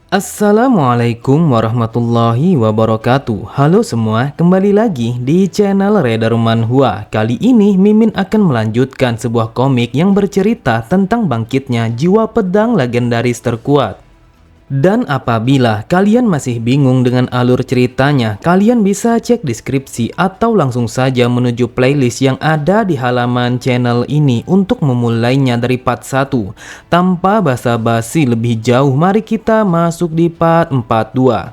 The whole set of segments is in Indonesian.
Assalamualaikum warahmatullahi wabarakatuh. Halo semua, kembali lagi di channel Reda Manhwa. Kali ini Mimin akan melanjutkan sebuah komik yang bercerita tentang bangkitnya jiwa pedang legendaris terkuat. Dan apabila kalian masih bingung dengan alur ceritanya, kalian bisa cek deskripsi atau langsung saja menuju playlist yang ada di halaman channel ini untuk memulainya dari part 1. Tanpa basa-basi lebih jauh, mari kita masuk di part 42.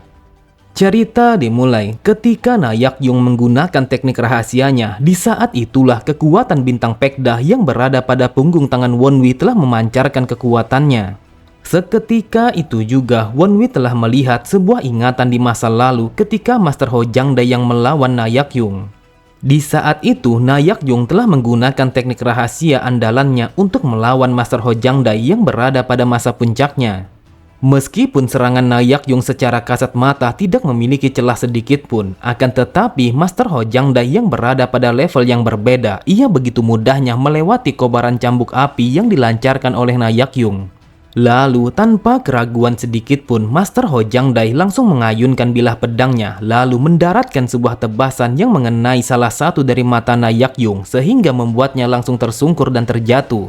Cerita dimulai ketika Nayak-yung menggunakan teknik rahasianya. Di saat itulah kekuatan bintang Pekdah yang berada pada punggung tangan Wonwi telah memancarkan kekuatannya. Seketika itu juga Wonwi telah melihat sebuah ingatan di masa lalu ketika Master Hojangda yang melawan Nayak-yung. Di saat itu Nayak-yung telah menggunakan teknik rahasia andalannya untuk melawan Master Hojangda yang berada pada masa puncaknya. Meskipun serangan Nayak-yung secara kasat mata tidak memiliki celah sedikit pun, akan tetapi Master Hojangda yang berada pada level yang berbeda, ia begitu mudahnya melewati kobaran cambuk api yang dilancarkan oleh Nayak-yung. Lalu tanpa keraguan sedikit pun Master Hojangdai langsung mengayunkan bilah pedangnya lalu mendaratkan sebuah tebasan yang mengenai salah satu dari mata Nayak-yung sehingga membuatnya langsung tersungkur dan terjatuh.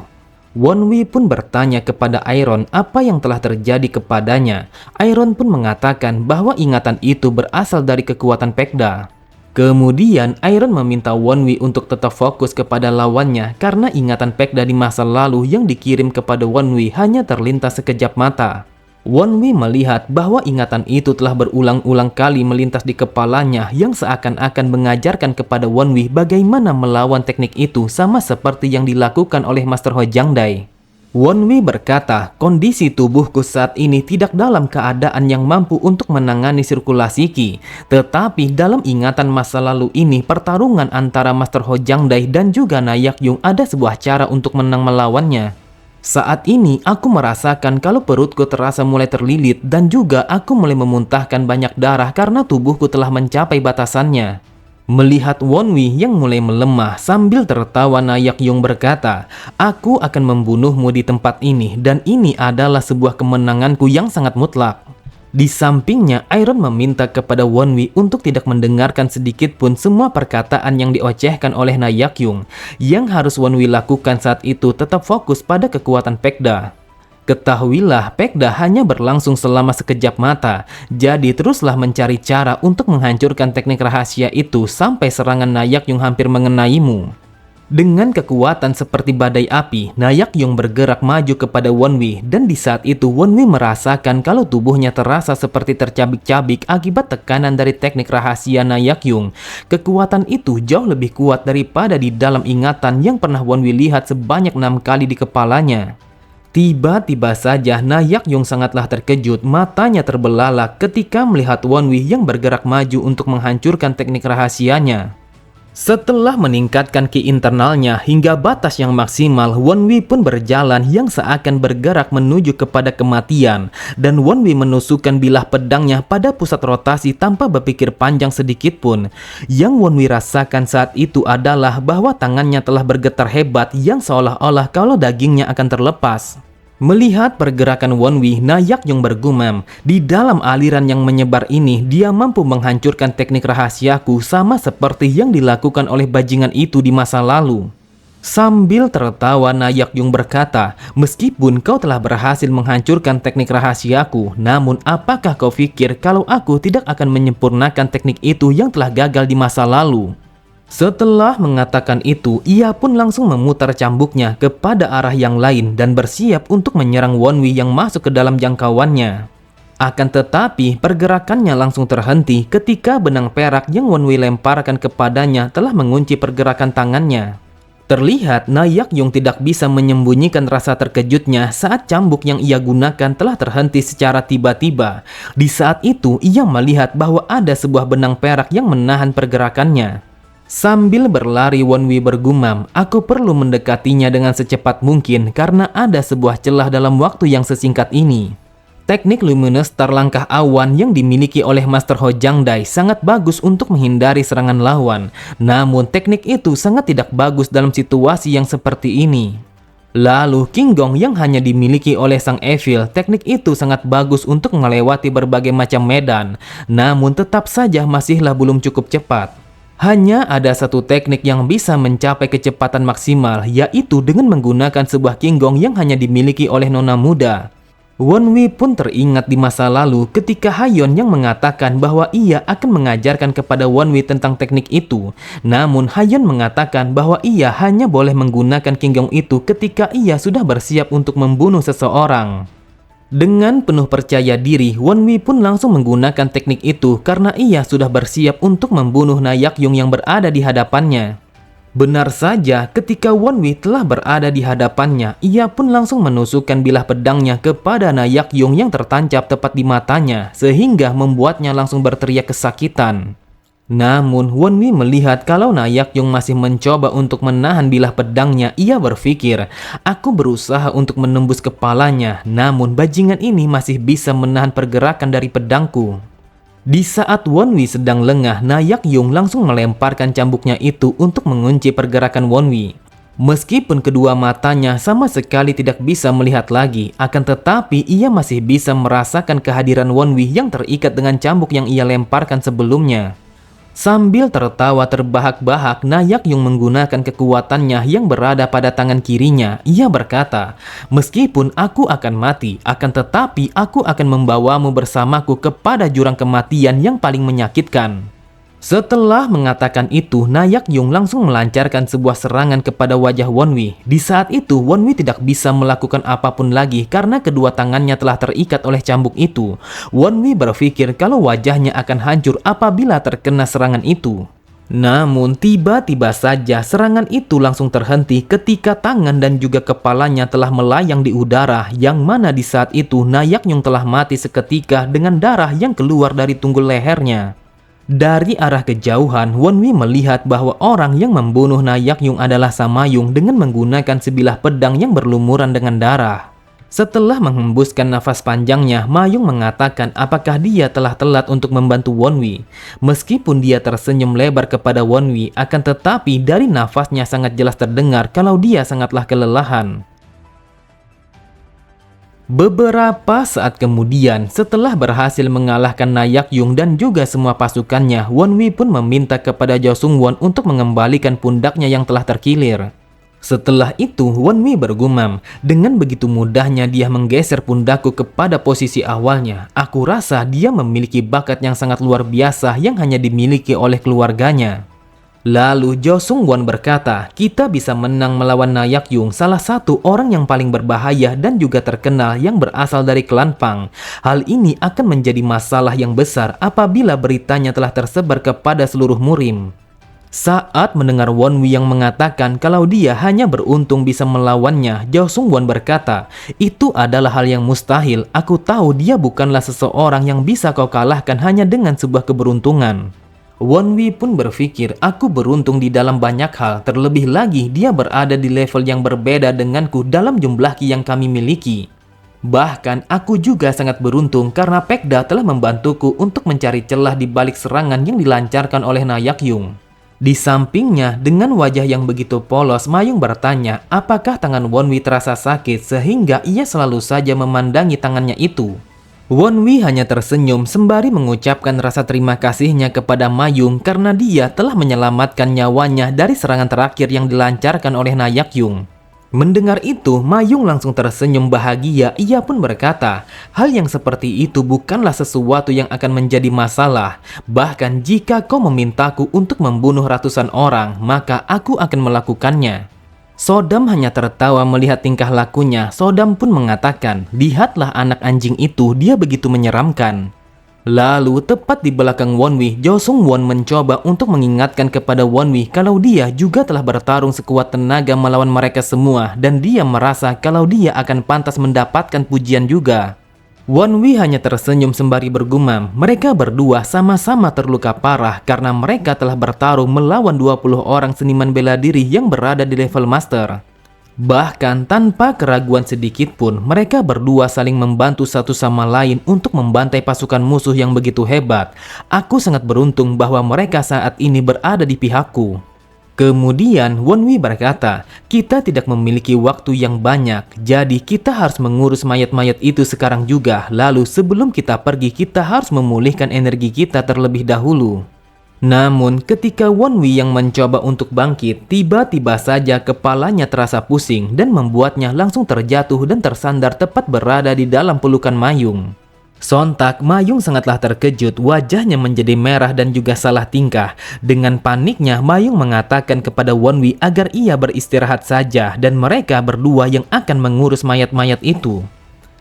Wonwi pun bertanya kepada Iron apa yang telah terjadi kepadanya. Iron pun mengatakan bahwa ingatan itu berasal dari kekuatan Pekdah. Kemudian Iron meminta Wonwi untuk tetap fokus kepada lawannya karena ingatan Pekdah di masa lalu yang dikirim kepada Wonwi hanya terlintas sekejap mata. Wonwi melihat bahwa ingatan itu telah berulang-ulang kali melintas di kepalanya yang seakan-akan mengajarkan kepada Wonwi bagaimana melawan teknik itu sama seperti yang dilakukan oleh Master Hojangdai. Wonwi berkata, kondisi tubuhku saat ini tidak dalam keadaan yang mampu untuk menangani sirkulasi Qi. Tetapi dalam ingatan masa lalu ini, pertarungan antara Master Hojangdai dan juga Nayak-yung ada sebuah cara untuk menang melawannya. Saat ini aku merasakan kalau perutku terasa mulai terlilit dan juga aku mulai memuntahkan banyak darah karena tubuhku telah mencapai batasannya. Melihat Wonwi yang mulai melemah sambil tertawa, Nayak-yung berkata, aku akan membunuhmu di tempat ini dan ini adalah sebuah kemenanganku yang sangat mutlak. Di sampingnya, Iron meminta kepada Wonwi untuk tidak mendengarkan sedikit pun semua perkataan yang diocehkan oleh Nayak-yung. Yang harus Wonwi lakukan saat itu tetap fokus pada kekuatan Pekdah. Ketahuilah, Pekdah hanya berlangsung selama sekejap mata, jadi teruslah mencari cara untuk menghancurkan teknik rahasia itu sampai serangan Nayak-yung hampir mengenaimu. Dengan kekuatan seperti badai api, Nayak-yung bergerak maju kepada Wonwi dan di saat itu Wonwi merasakan kalau tubuhnya terasa seperti tercabik-cabik akibat tekanan dari teknik rahasia Nayak-yung. Kekuatan itu jauh lebih kuat daripada di dalam ingatan yang pernah Wonwi lihat sebanyak 6 kali di kepalanya. Tiba-tiba saja Nayak-yung sangatlah terkejut, matanya terbelalak ketika melihat Wonwi yang bergerak maju untuk menghancurkan teknik rahasianya. Setelah meningkatkan Qi internalnya hingga batas yang maksimal, Wonwi pun berjalan yang seakan bergerak menuju kepada kematian. Dan Wonwi menusukkan bilah pedangnya pada pusat rotasi tanpa berpikir panjang sedikit pun. Yang Wonwi rasakan saat itu adalah bahwa tangannya telah bergetar hebat yang seolah-olah kalau dagingnya akan terlepas. Melihat pergerakan Wonwi, Nayak-yung bergumam, di dalam aliran yang menyebar ini, dia mampu menghancurkan teknik rahasiaku sama seperti yang dilakukan oleh bajingan itu di masa lalu. Sambil tertawa, Nayak-yung berkata, meskipun kau telah berhasil menghancurkan teknik rahasiaku, namun apakah kau pikir kalau aku tidak akan menyempurnakan teknik itu yang telah gagal di masa lalu? Setelah mengatakan itu, ia pun langsung memutar cambuknya kepada arah yang lain dan bersiap untuk menyerang Wonwi yang masuk ke dalam jangkauannya. Akan tetapi, pergerakannya langsung terhenti ketika benang perak yang Wonwi lemparkan kepadanya telah mengunci pergerakan tangannya. Terlihat Nayak-yung tidak bisa menyembunyikan rasa terkejutnya saat cambuk yang ia gunakan telah terhenti secara tiba-tiba. Di saat itu, ia melihat bahwa ada sebuah benang perak yang menahan pergerakannya. Sambil berlari, Wonwi bergumam, aku perlu mendekatinya dengan secepat mungkin karena ada sebuah celah dalam waktu yang sesingkat ini. Teknik Luminous Star langkah awan yang dimiliki oleh Master Hojangdai sangat bagus untuk menghindari serangan lawan. Namun teknik itu sangat tidak bagus dalam situasi yang seperti ini. Lalu King Gong yang hanya dimiliki oleh sang Evil, teknik itu sangat bagus untuk melewati berbagai macam medan, namun tetap saja masihlah belum cukup cepat. Hanya ada satu teknik yang bisa mencapai kecepatan maksimal, yaitu dengan menggunakan sebuah King Gong yang hanya dimiliki oleh nona muda. Won Wei pun teringat di masa lalu ketika Hayon yang mengatakan bahwa ia akan mengajarkan kepada Won Wei tentang teknik itu. Namun Hayon mengatakan bahwa ia hanya boleh menggunakan King Gong itu ketika ia sudah bersiap untuk membunuh seseorang. Dengan penuh percaya diri, Won Wei pun langsung menggunakan teknik itu karena ia sudah bersiap untuk membunuh Na Yak Yung yang berada di hadapannya. Benar saja, ketika Won Wei telah berada di hadapannya, ia pun langsung menusukkan bilah pedangnya kepada Na Yak Yung yang tertancap tepat di matanya, sehingga membuatnya langsung berteriak kesakitan. Namun, Won Wei melihat kalau Na Yak Yung masih mencoba untuk menahan bilah pedangnya. Ia berpikir, aku berusaha untuk menembus kepalanya, namun bajingan ini masih bisa menahan pergerakan dari pedangku. Di saat Won Wei sedang lengah, Na Yak Yung langsung melemparkan cambuknya itu untuk mengunci pergerakan Won Wei. Meskipun kedua matanya sama sekali tidak bisa melihat lagi, akan tetapi ia masih bisa merasakan kehadiran Won Wei yang terikat dengan cambuk yang ia lemparkan sebelumnya. Sambil tertawa terbahak-bahak, Na Yak Yung menggunakan kekuatannya yang berada pada tangan kirinya. Ia berkata, meskipun aku akan mati, akan tetapi aku akan membawamu bersamaku kepada jurang kematian yang paling menyakitkan. Setelah mengatakan itu, Na Yak Yung langsung melancarkan sebuah serangan kepada wajah Won Wei. Di saat itu, Won Wei tidak bisa melakukan apapun lagi karena kedua tangannya telah terikat oleh cambuk itu. Won Wei berpikir kalau wajahnya akan hancur apabila terkena serangan itu. Namun tiba-tiba saja serangan itu langsung terhenti ketika tangan dan juga kepalanya telah melayang di udara, yang mana di saat itu Na Yak Yung telah mati seketika dengan darah yang keluar dari tunggul lehernya. Dari arah kejauhan, Won Wei melihat bahwa orang yang membunuh Na Yak Yung adalah Sa Mayung dengan menggunakan sebilah pedang yang berlumuran dengan darah. Setelah menghembuskan nafas panjangnya, Mayung mengatakan apakah dia telah telat untuk membantu Won Wei. Meskipun dia tersenyum lebar kepada Won Wei, akan tetapi dari nafasnya sangat jelas terdengar kalau dia sangatlah kelelahan. Beberapa saat kemudian, setelah berhasil mengalahkan Na Yak Yung dan juga semua pasukannya, Won Wei pun meminta kepada Jo Sung Won untuk mengembalikan pundaknya yang telah terkilir. Setelah itu, Won Wei bergumam, dengan begitu mudahnya dia menggeser pundakku kepada posisi awalnya. Aku rasa dia memiliki bakat yang sangat luar biasa yang hanya dimiliki oleh keluarganya. Lalu Jo Sung Won berkata, kita bisa menang melawan Na Yak Yung, salah satu orang yang paling berbahaya dan juga terkenal yang berasal dari klan Pang. Hal ini akan menjadi masalah yang besar apabila beritanya telah tersebar kepada seluruh murim. Saat mendengar Won Wei yang mengatakan kalau dia hanya beruntung bisa melawannya, Jo Sung Won berkata, itu adalah hal yang mustahil. Aku tahu dia bukanlah seseorang yang bisa kau kalahkan hanya dengan sebuah keberuntungan. Won Wei pun berpikir, aku beruntung di dalam banyak hal, terlebih lagi dia berada di level yang berbeda denganku dalam jumlah ki yang kami miliki. Bahkan aku juga sangat beruntung karena Pekda telah membantuku untuk mencari celah di balik serangan yang dilancarkan oleh Na Yak Yung. Di sampingnya, dengan wajah yang begitu polos, Mayung bertanya apakah tangan Won Wei terasa sakit sehingga ia selalu saja memandangi tangannya itu. Won Wei hanya tersenyum sembari mengucapkan rasa terima kasihnya kepada Mayung karena dia telah menyelamatkan nyawanya dari serangan terakhir yang dilancarkan oleh Na Yak Yung. Mendengar itu, Mayung langsung tersenyum bahagia. Ia pun berkata, hal yang seperti itu bukanlah sesuatu yang akan menjadi masalah. Bahkan jika kau memintaku untuk membunuh ratusan orang, maka aku akan melakukannya. Sodam hanya tertawa melihat tingkah lakunya. Sodam pun mengatakan, lihatlah anak anjing itu, dia begitu menyeramkan. Lalu tepat di belakang Won Wei, Jo Sung Won mencoba untuk mengingatkan kepada Won Wei kalau dia juga telah bertarung sekuat tenaga melawan mereka semua dan dia merasa kalau dia akan pantas mendapatkan pujian juga. Won Wei hanya tersenyum sembari bergumam, mereka berdua sama-sama terluka parah karena mereka telah bertarung melawan 20 orang seniman bela diri yang berada di level master. Bahkan tanpa keraguan sedikit pun, mereka berdua saling membantu satu sama lain untuk membantai pasukan musuh yang begitu hebat. Aku sangat beruntung bahwa mereka saat ini berada di pihakku. Kemudian Wonwi berkata, kita tidak memiliki waktu yang banyak, jadi kita harus mengurus mayat-mayat itu sekarang juga. Lalu sebelum kita pergi, kita harus memulihkan energi kita terlebih dahulu. Namun ketika Wonwi yang mencoba untuk bangkit, tiba-tiba saja kepalanya terasa pusing dan membuatnya langsung terjatuh dan tersandar tepat berada di dalam pelukan Mayung. Sontak Mayung sangatlah terkejut, wajahnya menjadi merah dan juga salah tingkah. Dengan paniknya Mayung mengatakan kepada Wonwi agar ia beristirahat saja dan mereka berdua yang akan mengurus mayat-mayat itu.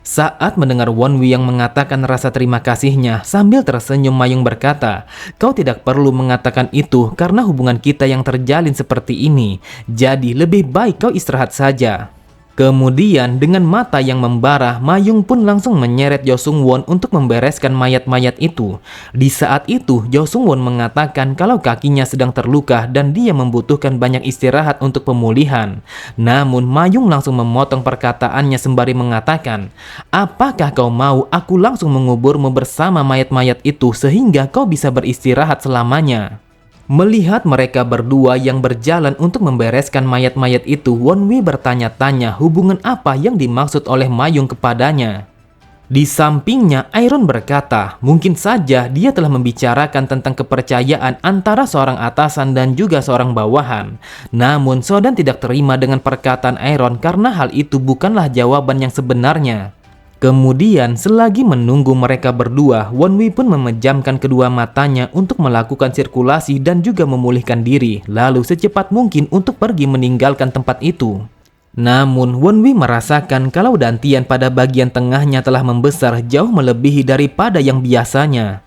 Saat mendengar Wonwi yang mengatakan rasa terima kasihnya, sambil tersenyum Mayung berkata, kau tidak perlu mengatakan itu karena hubungan kita yang terjalin seperti ini. Jadi lebih baik kau istirahat saja. Kemudian dengan mata yang membara, Mayung pun langsung menyeret Jo Sung Won untuk membereskan mayat-mayat itu. Di saat itu, Jo Sung Won mengatakan kalau kakinya sedang terluka dan dia membutuhkan banyak istirahat untuk pemulihan. Namun Mayung langsung memotong perkataannya sembari mengatakan, apakah kau mau aku langsung menguburmu bersama mayat-mayat itu sehingga kau bisa beristirahat selamanya? Melihat mereka berdua yang berjalan untuk membereskan mayat-mayat itu, Wonwi bertanya-tanya hubungan apa yang dimaksud oleh Mayung kepadanya. Di sampingnya, Iron berkata, mungkin saja dia telah membicarakan tentang kepercayaan antara seorang atasan dan juga seorang bawahan. Namun, Sodan tidak terima dengan perkataan Iron karena hal itu bukanlah jawaban yang sebenarnya. Kemudian selagi menunggu mereka berdua, Wonwi pun memejamkan kedua matanya untuk melakukan sirkulasi dan juga memulihkan diri, lalu secepat mungkin untuk pergi meninggalkan tempat itu. Namun Wonwi merasakan kalau dantian pada bagian tengahnya telah membesar jauh melebihi daripada yang biasanya.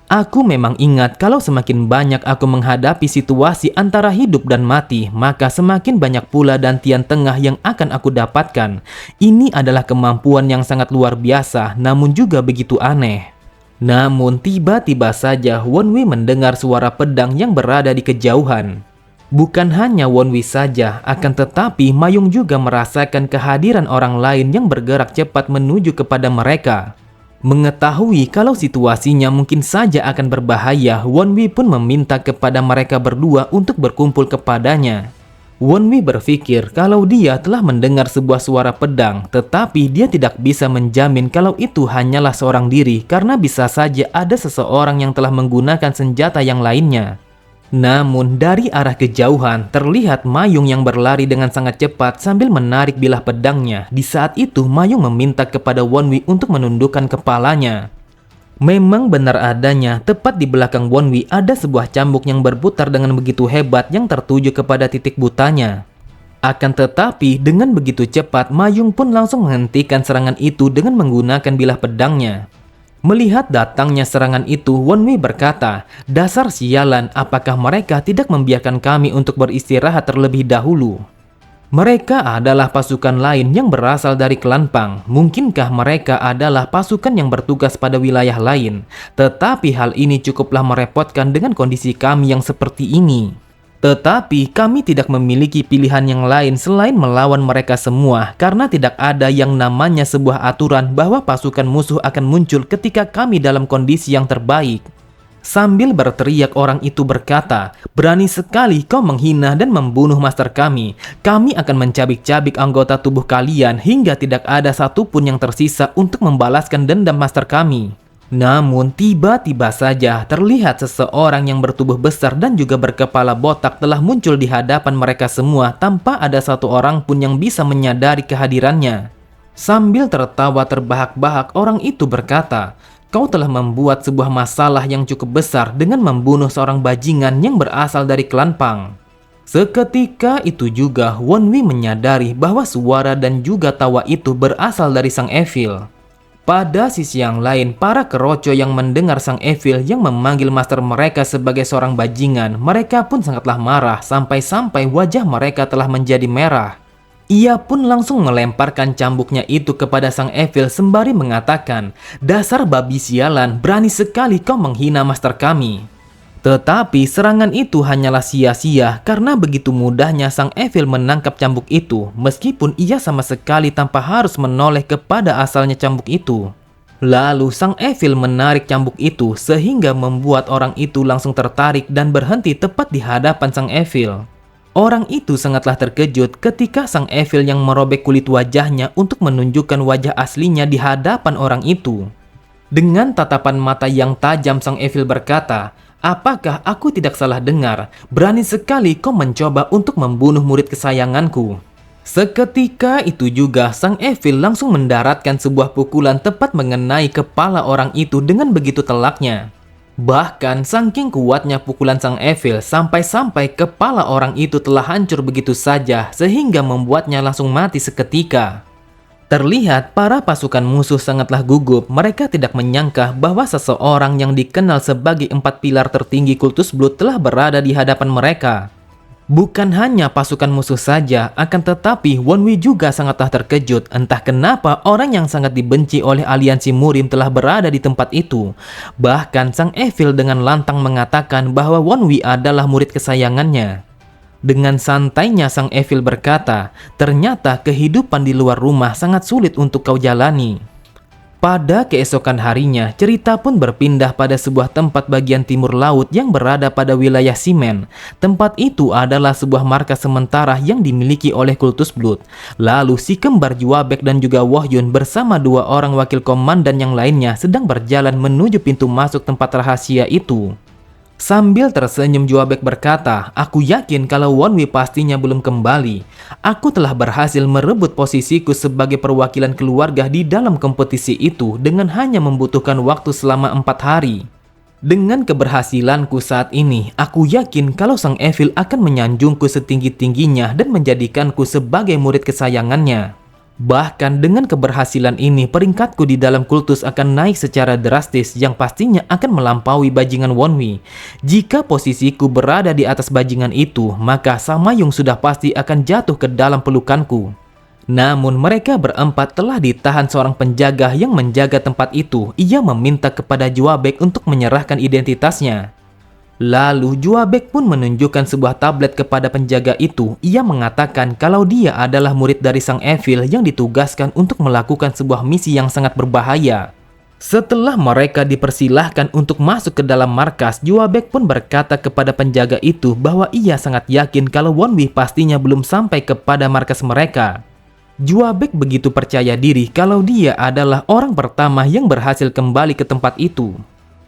Aku memang ingat kalau semakin banyak aku menghadapi situasi antara hidup dan mati, maka semakin banyak pula dantian tengah yang akan aku dapatkan. Ini adalah kemampuan yang sangat luar biasa, namun juga begitu aneh. Namun tiba-tiba saja Wonwi mendengar suara pedang yang berada di kejauhan. Bukan hanya Wonwi saja, akan tetapi Mayung juga merasakan kehadiran orang lain yang bergerak cepat menuju kepada mereka. Mengetahui kalau situasinya mungkin saja akan berbahaya, Wonwi pun meminta kepada mereka berdua untuk berkumpul kepadanya. Wonwi berpikir kalau dia telah mendengar sebuah suara pedang, tetapi dia tidak bisa menjamin kalau itu hanyalah seorang diri karena bisa saja ada seseorang yang telah menggunakan senjata yang lainnya. Namun dari arah kejauhan terlihat Mayung yang berlari dengan sangat cepat sambil menarik bilah pedangnya. Di saat itu Mayung meminta kepada Wonwi untuk menundukkan kepalanya. Memang benar adanya, tepat di belakang Wonwi ada sebuah cambuk yang berputar dengan begitu hebat yang tertuju kepada titik butanya. Akan tetapi dengan begitu cepat Mayung pun langsung menghentikan serangan itu dengan menggunakan bilah pedangnya. Melihat datangnya serangan itu, Wonwi berkata, dasar sialan, apakah mereka tidak membiarkan kami untuk beristirahat terlebih dahulu? Mereka adalah pasukan lain yang berasal dari klan Pang. Mungkinkah mereka adalah pasukan yang bertugas pada wilayah lain? Tetapi hal ini cukuplah merepotkan dengan kondisi kami yang seperti ini. Tetapi kami tidak memiliki pilihan yang lain selain melawan mereka semua karena tidak ada yang namanya sebuah aturan bahwa pasukan musuh akan muncul ketika kami dalam kondisi yang terbaik. Sambil berteriak orang itu berkata, berani sekali kau menghina dan membunuh master kami. Kami akan mencabik-cabik anggota tubuh kalian hingga tidak ada satupun yang tersisa untuk membalaskan dendam master kami. Namun tiba-tiba saja terlihat seseorang yang bertubuh besar dan juga berkepala botak telah muncul di hadapan mereka semua tanpa ada satu orang pun yang bisa menyadari kehadirannya. Sambil tertawa terbahak-bahak orang itu berkata, kau telah membuat sebuah masalah yang cukup besar dengan membunuh seorang bajingan yang berasal dari klan Pang. Seketika itu juga Wonwi menyadari bahwa suara dan juga tawa itu berasal dari Sang Evil. Pada sisi yang lain, para keroco yang mendengar Sang Evil yang memanggil master mereka sebagai seorang bajingan, mereka pun sangatlah marah sampai-sampai wajah mereka telah menjadi merah. Ia pun langsung melemparkan cambuknya itu kepada Sang Evil sembari mengatakan, dasar babi sialan, berani sekali kau menghina master kami. Tetapi serangan itu hanyalah sia-sia karena begitu mudahnya Sang Evil menangkap cambuk itu, meskipun ia sama sekali tanpa harus menoleh kepada asalnya cambuk itu. Lalu sang Evil menarik cambuk itu sehingga membuat orang itu langsung tertarik dan berhenti tepat di hadapan sang Evil. Orang itu sangatlah terkejut ketika sang Evil yang merobek kulit wajahnya untuk menunjukkan wajah aslinya di hadapan orang itu. Dengan tatapan mata yang tajam sang Evil berkata, "Apakah aku tidak salah dengar? Berani sekali kau mencoba untuk membunuh murid kesayanganku." Seketika itu juga sang Evil langsung mendaratkan sebuah pukulan tepat mengenai kepala orang itu dengan begitu telaknya. Bahkan saking kuatnya pukulan sang Evil sampai-sampai kepala orang itu telah hancur begitu saja sehingga membuatnya langsung mati seketika. Terlihat para pasukan musuh sangatlah gugup. Mereka tidak menyangka bahwa seseorang yang dikenal sebagai 4 pilar tertinggi Kultus Blood telah berada di hadapan mereka. Bukan hanya pasukan musuh saja, akan tetapi Won Wei juga sangatlah terkejut. Entah kenapa orang yang sangat dibenci oleh aliansi Murim telah berada di tempat itu. Bahkan sang Evil dengan lantang mengatakan bahwa Won Wei adalah murid kesayangannya. Dengan santainya sang Evil berkata, "Ternyata kehidupan di luar rumah sangat sulit untuk kau jalani." Pada keesokan harinya, cerita pun berpindah pada sebuah tempat bagian timur laut yang berada pada wilayah Simen. Tempat itu adalah sebuah markas sementara yang dimiliki oleh Kultus Blood. Lalu si kembar Juabek dan juga Wohyun bersama 2 orang wakil komandan yang lainnya sedang berjalan menuju pintu masuk tempat rahasia itu. Sambil tersenyum Juabek berkata, "Aku yakin kalau Won Wei pastinya belum kembali. Aku telah berhasil merebut posisiku sebagai perwakilan keluarga di dalam kompetisi itu dengan hanya membutuhkan waktu selama 4 hari. Dengan keberhasilanku saat ini, aku yakin kalau sang Evil akan menyanjungku setinggi-tingginya dan menjadikanku sebagai murid kesayangannya. Bahkan dengan keberhasilan ini, peringkatku di dalam kultus akan naik secara drastis yang pastinya akan melampaui bajingan Won Wei. Jika posisiku berada di atas bajingan itu, maka Samayung sudah pasti akan jatuh ke dalam pelukanku." Namun mereka berempat telah ditahan seorang penjaga yang menjaga tempat itu. Ia meminta kepada Juabek untuk menyerahkan identitasnya. Lalu Juabek pun menunjukkan sebuah tablet kepada penjaga itu. Ia mengatakan kalau dia adalah murid dari sang Evil yang ditugaskan untuk melakukan sebuah misi yang sangat berbahaya. Setelah mereka dipersilahkan untuk masuk ke dalam markas, Juabek pun berkata kepada penjaga itu bahwa ia sangat yakin kalau Won Wei pastinya belum sampai kepada markas mereka. Juabek begitu percaya diri kalau dia adalah orang pertama yang berhasil kembali ke tempat itu.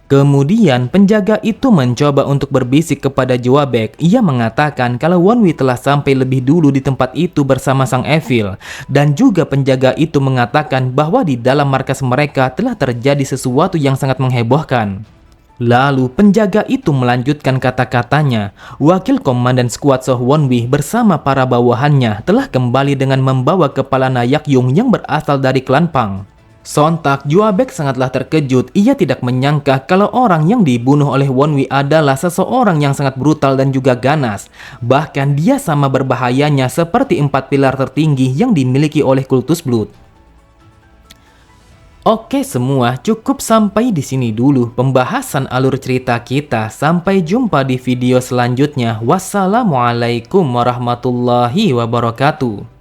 Kemudian penjaga itu mencoba untuk berbisik kepada Juabek. Ia mengatakan kalau Won Wei telah sampai lebih dulu di tempat itu bersama sang Evil. Dan juga penjaga itu mengatakan bahwa di dalam markas mereka telah terjadi sesuatu yang sangat menghebohkan. Lalu penjaga itu melanjutkan kata-katanya, wakil komandan skuad Soh Won Wei bersama para bawahannya telah kembali dengan membawa kepala Nayak Yung yang berasal dari klan Pang. Sontak Juabek sangatlah terkejut. Ia tidak menyangka kalau orang yang dibunuh oleh Won Wei adalah seseorang yang sangat brutal dan juga ganas. Bahkan dia sama berbahayanya seperti 4 pilar tertinggi yang dimiliki oleh Kultus Blood. Oke semua, cukup sampai di sini dulu pembahasan alur cerita kita. Sampai jumpa di video selanjutnya. Wassalamualaikum warahmatullahi wabarakatuh.